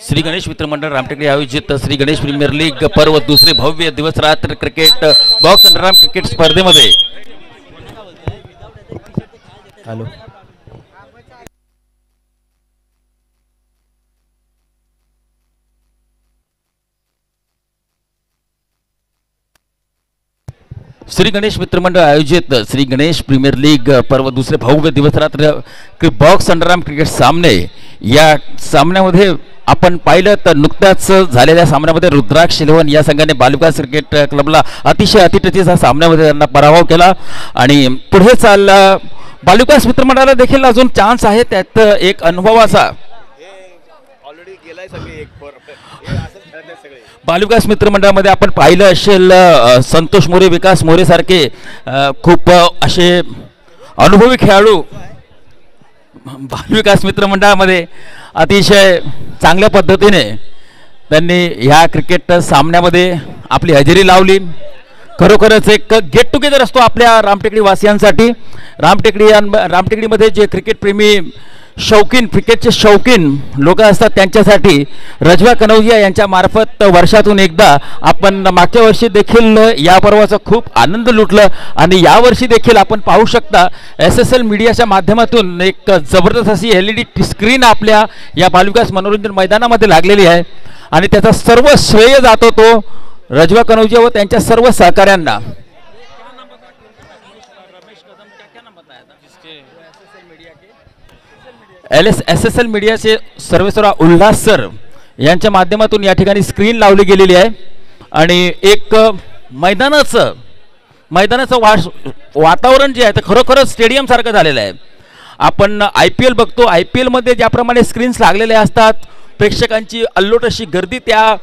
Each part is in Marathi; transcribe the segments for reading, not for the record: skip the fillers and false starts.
श्री गणेश मित्र मंडळ रामटेकडी आयोजित श्री गणेश प्रीमियर लीग पर्व दुसरे भव्य दिवस रात्र क्रिकेट बॉक्स अंडरआर्म क्रिकेट स्पर्धेमध्ये हॅलो श्री गणेश मित्र मंडळ आयोजित श्री गणेश प्रीमियर लीग पर्व दुसरे भव्य दिवस रात्र बॉक्स अंडरआर्म क्रिकेट सामने या सामन्यामध्ये आपण पाहिलं तर नुकत्याच झालेल्या सामन्यामध्ये रुद्राक्ष 11 या संघाने बालविकास क्रिकेट क्लबला अतिशय अतिटतीचा सामन्यामध्ये त्यांना पराभव केला आणि पुढे चालला बालविकास मित्र मंडळाला देखील अजून चान्स आहे त्यात एक अनुभवाचा बालविकास मित्र मंडळामध्ये आपण पाहिलं असेल संतोष मोरे विकास मोरे सारखे खूप असे अनुभवी खेळाडू बालविकास मित्र मंडळामध्ये अतिशय चांगल्या पद्धतीने त्यांनी ह्या क्रिकेट सामन्यामध्ये आपली हजेरी लावली. खरोखरच एक गेट टुगेदर असतो आपल्या रामटेकडी वासियांसाठी. रामटेकडीमध्ये जे क्रिकेट प्रेमी शौकीन क्रिकेटचे शौकीन लोक असतात त्यांच्यासाठी रजवा कनौजिया यांच्या मार्फत वर्षातून एकदा आपण मागच्या वर्षी देखील या पर्वाचा खूप आनंद लुटलं आणि यावर्षी देखील आपण पाहू शकता SSL मीडियाच्या माध्यमातून एक जबरदस्त अशी LED स्क्रीन आपल्या या बालविकास मनोरंजन मैदानामध्ये लागलेली आहे आणि त्याचा सर्व श्रेय जातो तो रजवा कनौजिया व त्यांच्या सर्व सहकाऱ्यांना. SSL मीडियाचे सर्वेसर्वा उल्हास सर यांच्या माध्यमातून या ठिकाणी स्क्रीन लावली गेलेली आहे आणि एक मैदानाचं वातावरण जे आहे ते खरोखरच स्टेडियम सारखं झालेलं आहे. आपण IPL बघतो, IPL मध्ये ज्याप्रमाणे स्क्रीन्स लागलेले असतात प्रेक्षकांची अल्लोट अशी गर्दी त्या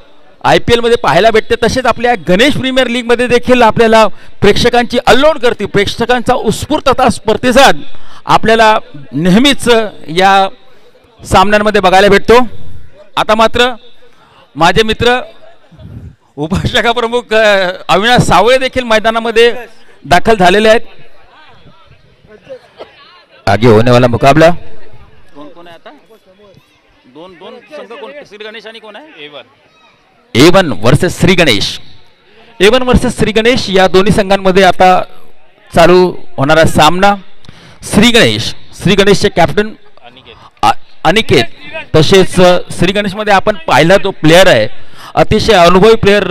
IPL मध्ये पाहायला भेटते तसेच आपल्या गणेश प्रीमियर लीग मध्ये देखील आपल्याला प्रेक्षकांची अल्लोट गर्दी प्रेक्षकांचा उत्स्फूर्त प्रतिसाद आपल्याला नेहमीच या सामन्यांमध्ये बघायला भेटतो. आता मात्र माझे मित्र उपशाखा प्रमुख अविनाश सावळे देखील मैदानामध्ये दाखल झालेले आहेत. आगे होने वाला मुकाबला कोण आहे आता दोन संघ कोण श्री गणेश आणि कोण आहे A1 versus Shri Ganesh. A1 versus Shri Ganesh या दोन्ही संघांमध्ये आता चालू होणारा सामना. श्री गणेशचे कॅप्टन अनिकेत तसेच श्री गणेशमध्ये आपण पाहिला जो प्लेयर आहे अतिशय अनुभवी प्लेयर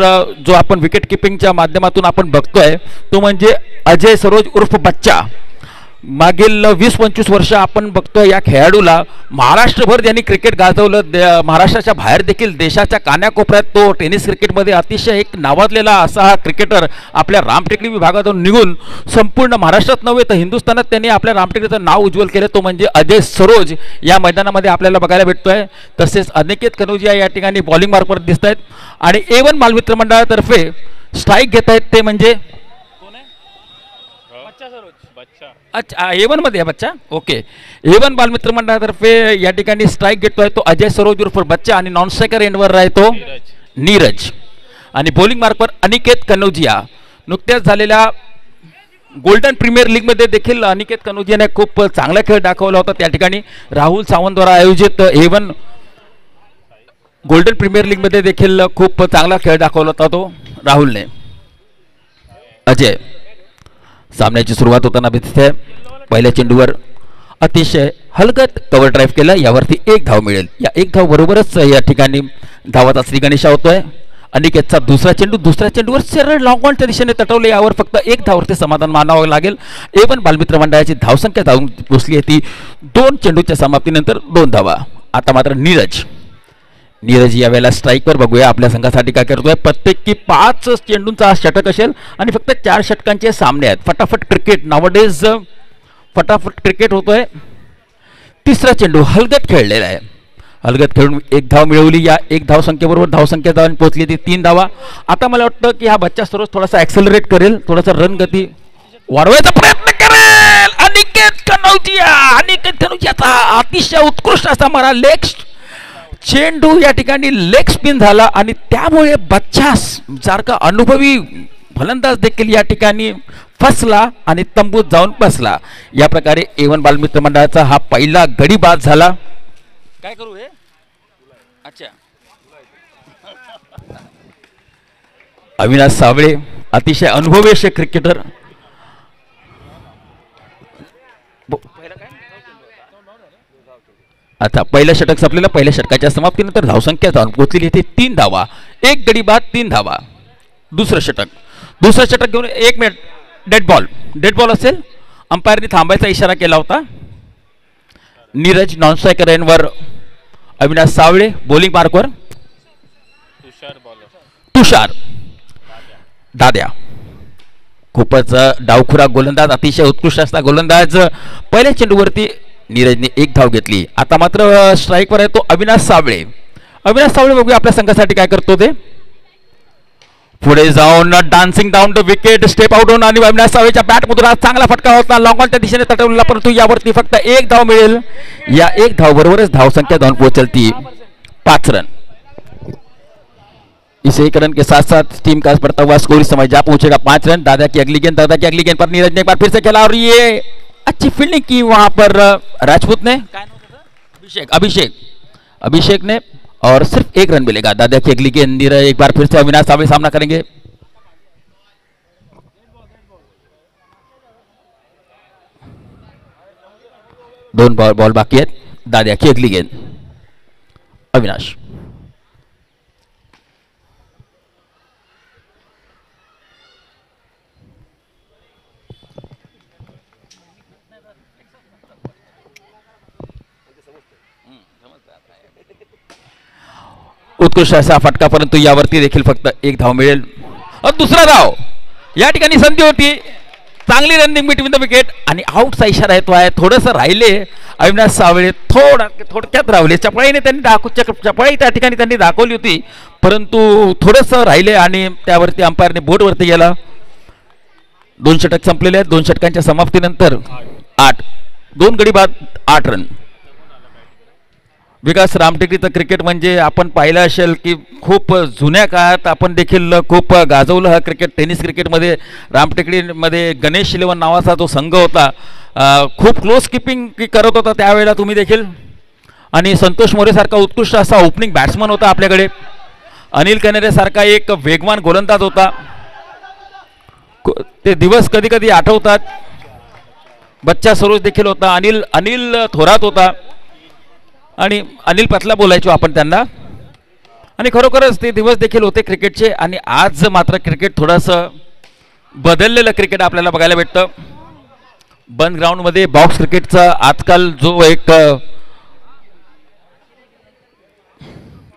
जो आपण विकेट किपिंगच्या माध्यमातून आपण बघतोय तो म्हणजे अजय सरोज उर्फ बच्चा. मागील 20-25 वर्ष आपण बघतोय या खेळाडूला महाराष्ट्रभर ज्यांनी क्रिकेट गाजवलं महाराष्ट्राच्या बाहेर देखील देशाच्या कानाकोपऱ्यात तो टेनिस क्रिकेटमध्ये अतिशय एक नावाजलेला असा हा क्रिकेटर आपल्या रामटेकडी विभागातून निघून संपूर्ण महाराष्ट्रात नव्हे तर हिंदुस्थानात त्यांनी आपल्या रामटेकडीचं नाव उज्ज्वल केलं तो म्हणजे अजय सरोज या मैदानामध्ये आपल्याला बघायला भेटतोय. तसेच अनिकेत कनौजिया या ठिकाणी बॉलिंग मार्कवर दिसत आहेत आणि A1 बालमित्र मंडळातर्फे स्ट्राईक घेत आहेत ते म्हणजे अच्छा A1 मध्ये आहे बच्चा. ओके A1 बालमित्र मंडळातर्फे या ठिकाणी स्ट्राईक घेतोय तो अजय सरोज उर्फ बच्चा आणि नॉन स्ट्रायकर एंडवर आहे तो नीरज आणि बॉलिंग मार्कवर अनिकेत कनौजिया. नुकत्याच झालेल्या गोल्डन प्रीमियर लीग मध्ये देखील अनिकेत कनौजियाने खूप चांगला खेळ दाखवला होता. त्या ठिकाणी राहुल सावंतद्वारा आयोजित A1 गोल्डन प्रीमियर लीग मध्ये देखील खूप चांगला खेळ दाखवला होता तो राहुलने. अजय सामन्याची सुरुवात होताना दिसते पहिल्या चेंडूवर अतिशय हलगत कव्हर ड्राईव्ह केला यावरती एक धाव मिळेल. या एक धाव बरोबरच या ठिकाणी धावाचा श्री गणेश होतोय. अनिकेतचा दुसऱ्या चेंडूवर सरळ लॉंग ऑनच्या दिशेने तटवले यावर फक्त एक धाववरती समाधान मानावं लागेल. A1 बालमित्र मंडळाची धावसंख्या जाऊन पोचली आहे ती 2 चेंडूच्या समाप्तीनंतर 2 धावा. आता मात्र नीरज यावेळेला स्ट्राईकवर बघूया आपल्या संघासाठी काय करतोय. प्रत्येकी 5 चेंडूंचा षटक असेल आणि फक्त 4 षटकांचे सामने आहेत. फटाफट क्रिकेट नावडेज फटाफट क्रिकेट होतोय. तिसरा चेंडू हलगत खेळलेला आहे. हलगत खेळून एक धाव मिळवली. या एक धावसंख्येबरोबर धावसंख्या जाऊन पोहोचली ती 3 धावा. आता मला वाटतं की हा बच्चा सरोज थोडासा ऍक्सेलरेट करेल थोडासा रन गती वाढवायचा प्रयत्न करेल. अनिकेत कनौजियाचा अतिशय उत्कृष्ट असा मारा लेग चेंडू या ठिकाणी लेग स्पिन झाला आणि त्यामुळे बच्चा सारखा अनुभवी फलंदाज देखील या ठिकाणी फसला आणि तंबूत जाऊन बसला. या प्रकारे A1 बालमित्र मंडळाचा हा पहिला गडी बाद झाला. काय करू हे? अच्छा, अविनाश सावळे अतिशय अनुभवी असे क्रिकेटर. आता पहिलं षटक संपलेलं. पहिल्या षटकाच्या समाप्तीनंतर धावसंख्या जाऊन पोहोचलेली येते 3 धावा. 1 गडी बाद 3 धावा. दुसरं षटक घेऊन 1 मिनिट. डेड बॉल असेल. अंपायरने थांबायचा इशारा केला होता. नीरज नॉन स्ट्रायकर एंडवर अविनाश सावळे बॉलिंग मार्कवर तुषार दाद्या. खूपच डावखुरा गोलंदाज, अतिशय उत्कृष्ट असता गोलंदाज. पहिल्या चेंडूवरती नीरजने 1 धाव घेतली. आता मात्र स्ट्राईकवर आहे तो अविनाश सावळे. बघूया आपल्या संघासाठी काय करतो ते. पुढे जाऊन dancing down the wicket, step out होऊन आणि अविनाश सावळेच्या बॅट मधून आज चांगला फटका होता. लॉंग ऑनच्या दिशेने तटवला, परंतु यावरती फक्त 1 धाव मिळेल. या 1 धाव बरोबरच धावसंख्या जाऊन पोहोचेल ती 5 रन. इस 1 रन के साथ साथ टीम का बढ़ता हुआ स्कोर इस समय जा पहुंचेगा 5 रन. दादा की अगली गेंद पर नीरज ने एक बार फिर से खेला और ये अच्छी फील्डिंग की वहां पर राजपूत ने, अभिषेक ने, और सिर्फ 1 रन मिलेगा. दादा की अगली गेंद नीरज एक बार फिर से अविनाश सावळे सामना करेंगे. दोन बॉल बाकी आहेत. दादा की अगली गेंद अविनाश. उत्कृष्ट असा फटका, परंतु यावरती देखील फक्त 1 धाव मिळेल. दुसरा धाव. या ठिकाणी संधी होती. चांगली रनिंग बिटवीन द विकेट आणि आउटचा इशारा येतो आहे. थोडंसं राहिले अविनाश सावळे, थोडक्यात राहिले. चपळाईने चपळाई त्या ठिकाणी त्यांनी दाखवली होती, परंतु थोडंसं राहिले आणि त्यावरती अंपायरने बोर्डवरती गेला. 2 षटक संपलेले आहेत. 2 षटकांच्या समाप्तीनंतर 2 गडी बाद 8 रन. विकास रामटेकडीचं क्रिकेट म्हणजे आपण पाहिलं असेल की खूप जुन्या काळात आपण देखील खूप गाजवलं हा क्रिकेट. टेनिस क्रिकेटमध्ये रामटेकडीमध्ये गणेश 11 नावाचा जो संघ होता, खूप क्लोज किपिंग करत होता त्यावेळेला तुम्ही देखील. आणि संतोष मोरेसारखा उत्कृष्ट असा ओपनिंग बॅट्समन होता आपल्याकडे. अनिल कनेरेसारखा एक वेगवान गोलंदाज होता. ते दिवस कधी कधी आठवतात. बच्चा सरोज देखील होता. अनिल थोरात होता आणि अनिल पतला बोलायचो आपण त्यांना. आणि खरोखरच ते दिवस देखील होते क्रिकेटचे. आणि आज मात्र क्रिकेट थोडंसं बदललेलं क्रिकेट आपल्याला बघायला भेटतं. बंद ग्राउंडमध्ये बॉक्स क्रिकेटचा आजकाल जो एक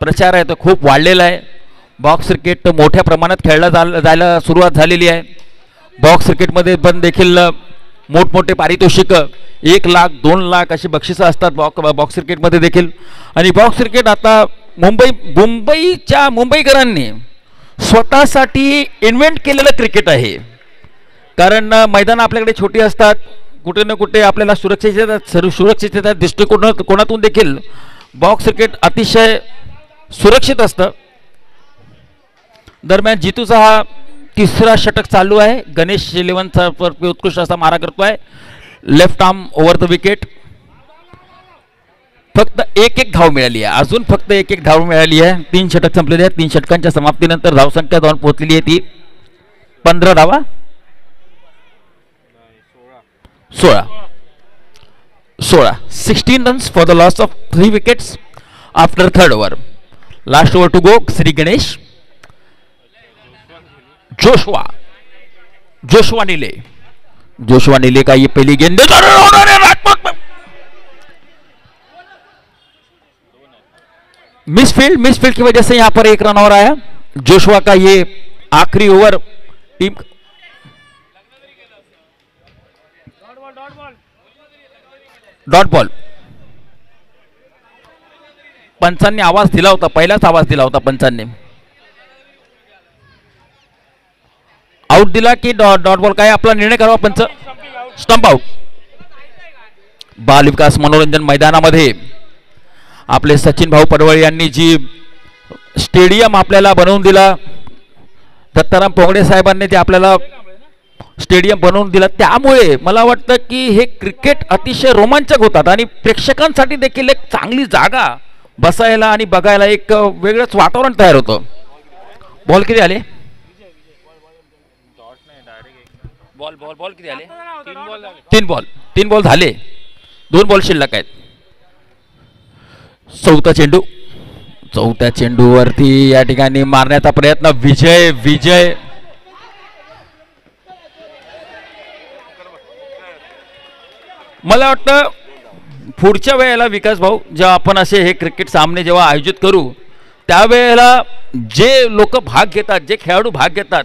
प्रचार आहे तो खूप वाढलेला आहे. बॉक्स क्रिकेट मोठ्या प्रमाणात खेळला जायला सुरुवात झालेली आहे. बॉक्स क्रिकेटमध्ये पण देखील मोठमोठे पारितोषिक 1 लाख 2 लाख अशी बक्षिसं असतात बॉक्स क्रिकेटमध्ये देखील. आणि बॉक्स क्रिकेट आता मुंबईकरांनी स्वतःसाठी इन्व्हेंट केलेलं क्रिकेट आहे. कारण मैदानं आपल्याकडे छोटी असतात. कुठे ना कुठे आपल्याला सुरक्षितता दृष्टिकोनातून देखील बॉक्स क्रिकेट अतिशय सुरक्षित असतं. दरम्यान जितूचा हा 3रा षटक चालू आहे. गणेश 11चा उत्कृष्ट असा मारा करतोय. Left arm over the wicket. फक्त 1 धाव मिळाली आहे. अजून फक्त 1 धाव मिळाली आहे. 3 षटक संपलेले आहेत. 3 षटकांच्या समाप्तीनंतर धावसंख्या जाऊन पोहोचलेली आहे ती 15 धावा. 16 runs for the loss of 3 wickets after 3rd over. Last over to go. Shri Ganesh, Joshua Neele का ये पहली गेंद मिसफील्ड की वजह से यहां पर 1 रन और आया. जोशुआ का ये आखिरी ओवर टीम डॉट बॉल. पंचांनी आवाज दिला होता. पहिलाच आवाज दिला होता पंचांनी. आउट दिला की डॉट बॉल. काय आपला निर्णय करावा पंच. Stump out. बाल विकास मनोरंजन मैदानामध्ये आपले सचिन भाऊ पडवळ यांनी जी स्टेडियम आपल्याला बनवून दिला, दत्ताराम पोंगडे साहेबांनी ते आपल्याला स्टेडियम बनवून दिलं, त्यामुळे मला वाटतं की हे क्रिकेट अतिशय रोमांचक होतात आणि प्रेक्षकांसाठी देखील एक चांगली जागा बसायला आणि बघायला एक वेगळंच वातावरण तयार होतं. बॉल किती आले? बॉल बॉल बॉल किती आले? तीन बॉल झाले, 2 बॉल शिल्लक आहेत. चौथ्या चेंडूवरती या ठिकाणी मारण्याचा प्रयत्न. विजय मला वाटतं पुढच्या वेळेला विकास भाऊ जेव्हा आपण असे हे क्रिकेट सामने जेव्हा आयोजित करू त्यावेळेला जे लोक भाग घेतात, जे खेळाडू भाग घेतात,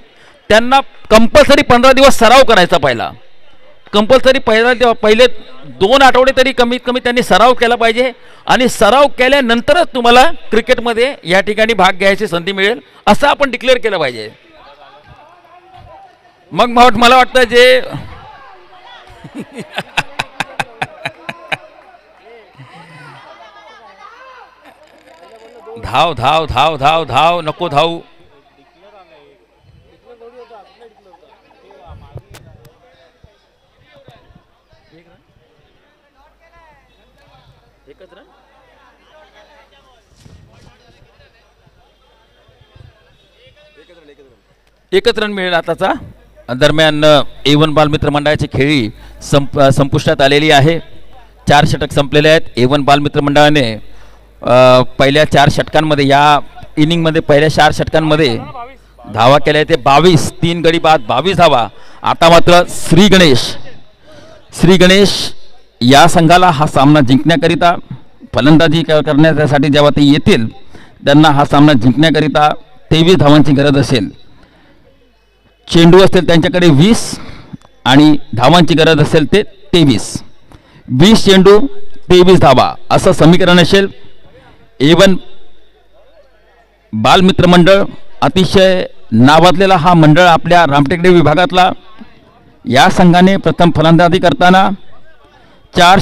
त्यांना कंपल्सरी 15 दिवस सराव करायचा. कंपल्सरी पहिले 2 आठवडे तरी कमीत कमी त्यांनी सराव केला पाहिजे आणि सराव केल्यानंतरच तुम्हाला क्रिकेटमध्ये या ठिकाणी भाग घ्यायची संधी मिळेल असं आपण डिक्लेअर केलं पाहिजे. मग मला वाटतं जे धाव धाव धाव धाव धाव नको धाव. एकच रन मिळेल आताचा. दरम्यान A1 बालमित्र मंडळाची खेळी संपुष्टात आलेली आहे. 4 षटक संपलेले आहेत. A1 बालमित्र मंडळाने पहिल्या 4 षटकांमध्ये या इनिंगमध्ये पहिल्या 4 षटकांमध्ये धावा केल्या ते 22, 3 गडी बाद 22 धावा. आता मात्र श्री गणेश या संघाला हा सामना जिंकण्याकरिता फलंदाजी करण्यासाठी जेव्हा ते येतील त्यांना हा सामना जिंकण्याकरिता 23 धावांची गरज असेल. चेंडू असतील त्यांच्याकडे 20 आणि धावांची गरज असेल ते 23. 20 चेंडू 23 धावा असं समीकरण असेल. A1 बालमित्र मंडळ अतिशय नावाजलेला हा मंडळ आपल्या रामटेकडे विभागातला. या संघाने प्रथम फलंदाजी करताना 4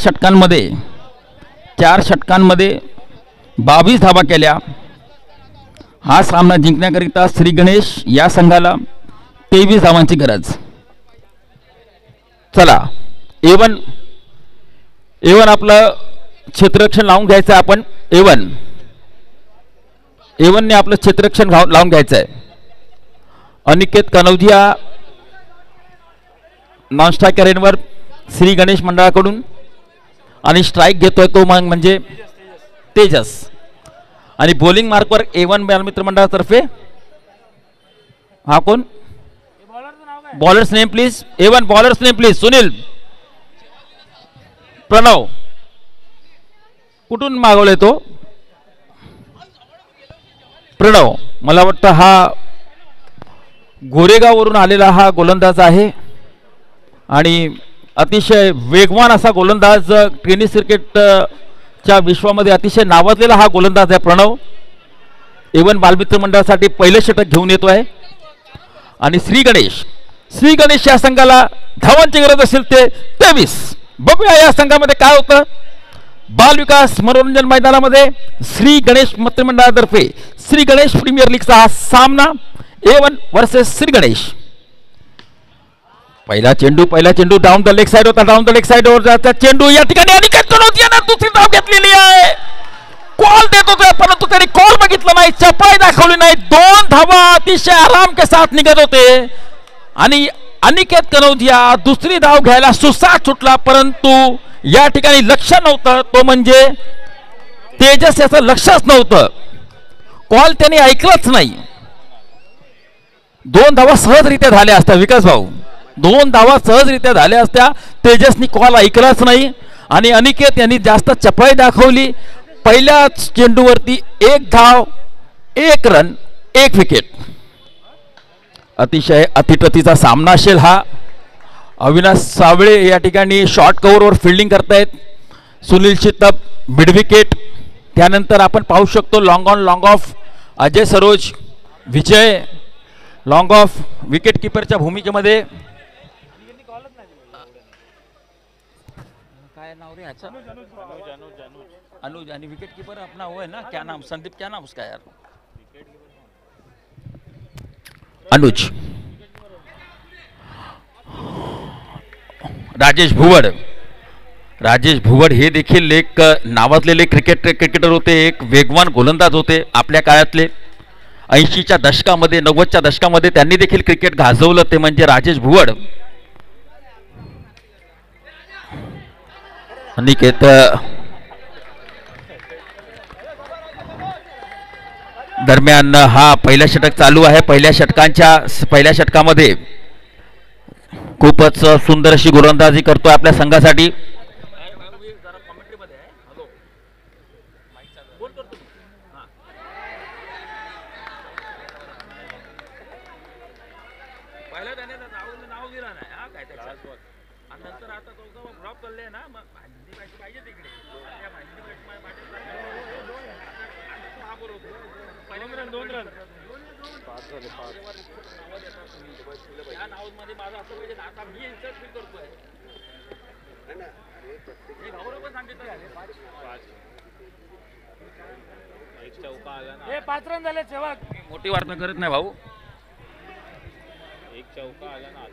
षटकांमध्ये 22 धावा केल्या. हा सामना जिंकण्याकरिता श्री गणेश या संघाला 23 धावांची गरज. चला A1 आपलं क्षेत्ररक्षण लावून घ्यायचं आहे. आपण A1 ने आपलं क्षेत्ररक्षण लावून घ्यायचं आहे. अनिकेत कनौजिया नॉन स्ट्रायकर एंडवर श्री गणेश मंडळाकडून आणि स्ट्राईक घेतोय तो म्हणजे तेजस. आणि बॉलिंग मार्कवर A1 बालमित्र मंडळातर्फे हा कोण? Bowlers name please. A1 bowlers name please. Sunil Pranav कुठून मागवले तो? प्रणव मला वाटतं हा गोरेगाववरून आलेला हा गोलंदाज आहे आणि अतिशय वेगवान असा गोलंदाज. टेनिस क्रिकेटच्या विश्वामध्ये अतिशय नावाजलेला हा गोलंदाज आहे प्रणव. A1 बालमित्र मंडळासाठी पहिलं षटक घेऊन येतो आहे. आणि श्री गणेश या संघाला धावांची गरज असेल ते 23. बघूया या संघामध्ये काय होतं. बाल विकास मनोरंजन मैदानामध्ये श्री गणेश मित्रमंडळातर्फे श्री गणेश प्रीमियर लीगचा हा सामना A1 वर्सेस श्री गणेश. पहिला चेंडू डाऊन द लेग साइड होता. डाऊन द लेग साइडवर चेंडू या ठिकाणी अनिकेत कनौजियाने दुसरी धाव घेतलेली आहे. कॉल देत होते परंतु त्यांनी कॉल बघितला नाही, चपळाई दाखवली नाही. 2 धावा अतिशय आराम के साथ निघत होते आणि अनिकेत कनौजिया दुसरी धाव घ्यायला सुसाट सुटला परंतु या ठिकाणी लक्ष नव्हतं. तो म्हणजे तेजस याचं लक्षच नव्हतं. कॉल त्यांनी ऐकलंच नाही. 2 धावा सहजरित्या झाल्या असत्या विकास भाऊ. 2 धावा सहजरित्या झाल्या असत्या. तेजसनी कॉल ऐकलाच नाही आणि अनिकेत यांनी जास्त चपळाई दाखवली. पहिल्या चेंडूवरती 1 धाव 1 रन 1 विकेट. अतिशय अतिटतीचा सामना असेल हा. अविनाश सावळे या ठिकाणी शॉर्ट कव्हरवर फिल्डिंग करतायत. Sunil Chittap mid wicket. त्यानंतर आपण पाहू शकतो long on long off Ajay Saroj Vijay long off wicket कीपरच्या भूमिकेमध्ये. काय नाव रे याचा? अनुज आणि विकेट कीपर अपना वो है ना, क्या नाम? संदीप क्या नाम उसका यार? अनुज, राजेश भुवड. राजेश भुवड हे देखील एक नावाजलेले क्रिकेटर होते, एक वेगवान गोलंदाज होते आपल्या काळातले. 80च्या दशकामध्ये 90च्या दशकामध्ये त्यांनी देखील क्रिकेट गाजवलं, ते म्हणजे राजेश भुवड. अनिकेत दरम्यान हा पहिला षटक चालू आहे. पहिल्या षटकामध्ये खूपच सुंदर अशी गोलंदाजी करतोय आपल्या संघासाठी. मोठी वार्ता करत नाही भाऊ. एक चौका आला ना.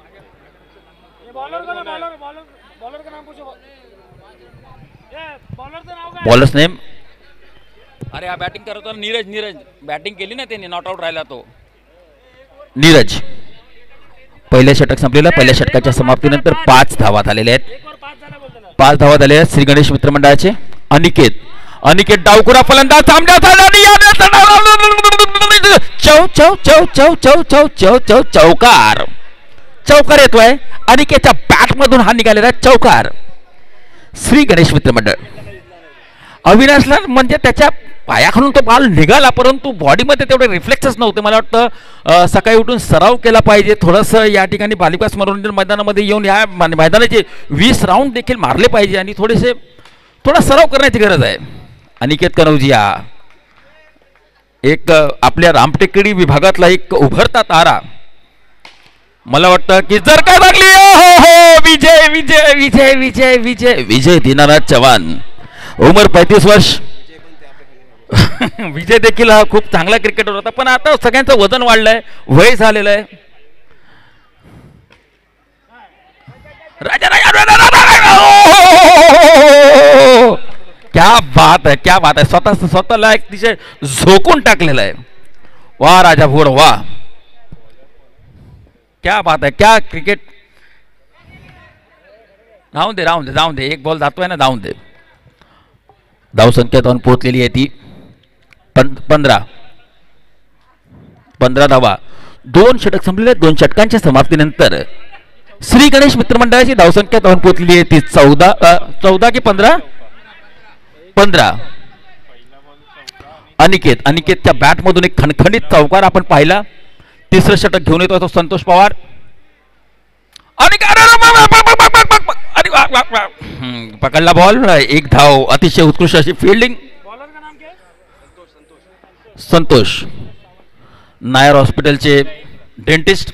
Bowlers name. अरे हा बॅटिंग करत होता नीरज बॅटिंग केली ना त्यांनी, नॉट आउट राहिला तो नीरज. पहिलं षटक संपलेलं. पहिल्या षटकाच्या समाप्तीनंतर 5 धावा झालेल्या आहेत. 5 धावा झालेल्या आहेत श्री गणेश मित्र मंडळाचे. अनिकेत डावकुरा फलंदाज चौकार येतोय. अनिकेतच्या बॅट मधून हा निघालेला चौकार. श्री गणेश मित्र मंडळ. अविनाशला म्हणजे त्याच्या पायाखालून तो बॉल निघाला, परंतु बॉडीमध्ये तेवढे रिफ्लेक्सेस नव्हते. मला वाटतं सकाळी उठून सराव केला पाहिजे थोडंसं. या ठिकाणी बालिकास मनोरंजन मैदानामध्ये येऊन या मैदानाचे 20 राऊंड देखील मारले पाहिजे आणि थोडा सराव करण्याची गरज आहे. अनिकेत कनौजिया एक आपल्या रामटेकडी विभागातला एक उभरता तारा. मला वाटतं की जर काय लागली विजय विजय विजय विजय विजय विजय दीनानाथ चव्हाण, उमर 35 वर्ष. विजय देखील हा खूप चांगला क्रिकेटर होता, पण आता सगळ्यांचं वजन वाढलंय, वय झालेलं आहे. क्या बात आहे, क्या बात आहे. स्वतःला एक अतिशय झोकून टाकलेलं आहे. वा राजा भोड वा, क्या बात आहे, क्या क्रिकेट. राहून दे एक बॉल जातोय ना, जाऊन दे. धावसंख्या जाऊन पोहोचलेली आहे ती 15 धावा. 2 षटक संपलेले. 2 षटकांच्या समाप्तीनंतर श्री गणेश मित्र मंडळाची धावसंख्या जाऊन पोहोचलेली आहे ती 14 की 15. अनिकेतच्या बॅट मधून एक खणखणीत चौकार आपण पाहिला. तिसरं षटक घेऊन येतो तो संतोष पवार. पकडला बॉल, 1 धाव. अतिशय उत्कृष्ट अशी फिल्डिंग. संतोष नायर हॉस्पिटलचे डेंटिस्ट.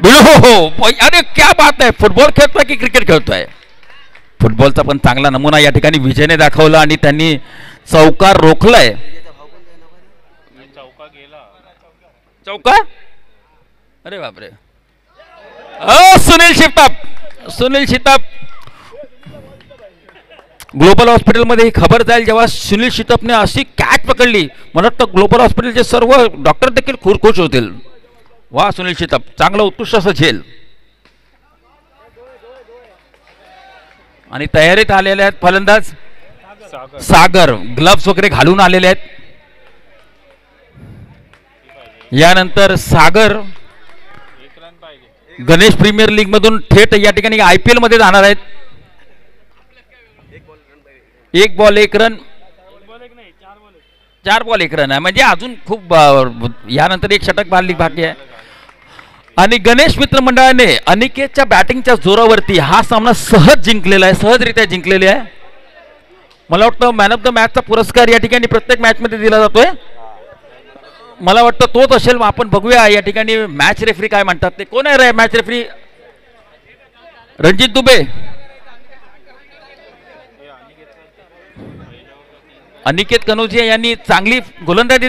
अरे क्या बात आहे. फुटबॉल खेळतोय की क्रिकेट खेळतोय. फुटबॉलचा पण चांगला नमुना या ठिकाणी विजयने दाखवला आणि त्यांनी चौकार रोखलाय. चौका. अरे बापरे. सुनील शिताप ग्लोबल हॉस्पिटलमध्ये ही खबर जाईल जेव्हा सुनील शितापने अशी कॅच पकडली. मला वाटतं ग्लोबल हॉस्पिटलचे सर्व डॉक्टर देखील खुश होतील. वा सुनील शिताप, चांगलं उत्कृष्ट असं झेल. आणि तयारीत आलेले आहेत फलंदाज सागर. ग्लव्स वगैरे घालून आलेले आहेत. यानंतर सागर गणेश प्रीमियर लीग मधून थेट या ठिकाणी IPL मध्ये जाणार आहेत. 1 बॉल 1 रन, 4 बॉल 1 रन आहे. म्हणजे अजून खूप यानंतर 1 षटक बाकी आहे. आणि गणेश मित्र मंडळाने अनिकेतच्या बॅटिंगच्या जोरावरती हा सामना सहज जिंकलेला आहे, सहजरित्या जिंकलेले आहे. मला वाटतं मॅन ऑफ द मॅचचा पुरस्कार या ठिकाणी प्रत्येक मॅच मध्ये दिला जातोय. मला वाटतं तोच असेल. आपण बघूया या ठिकाणी मॅच रेफरी काय म्हणतात. ते कोण आहे मॅच रेफरी? रणजित दुबे. अनिकेत कनौजिया यांनी चांगली गोलंदाजी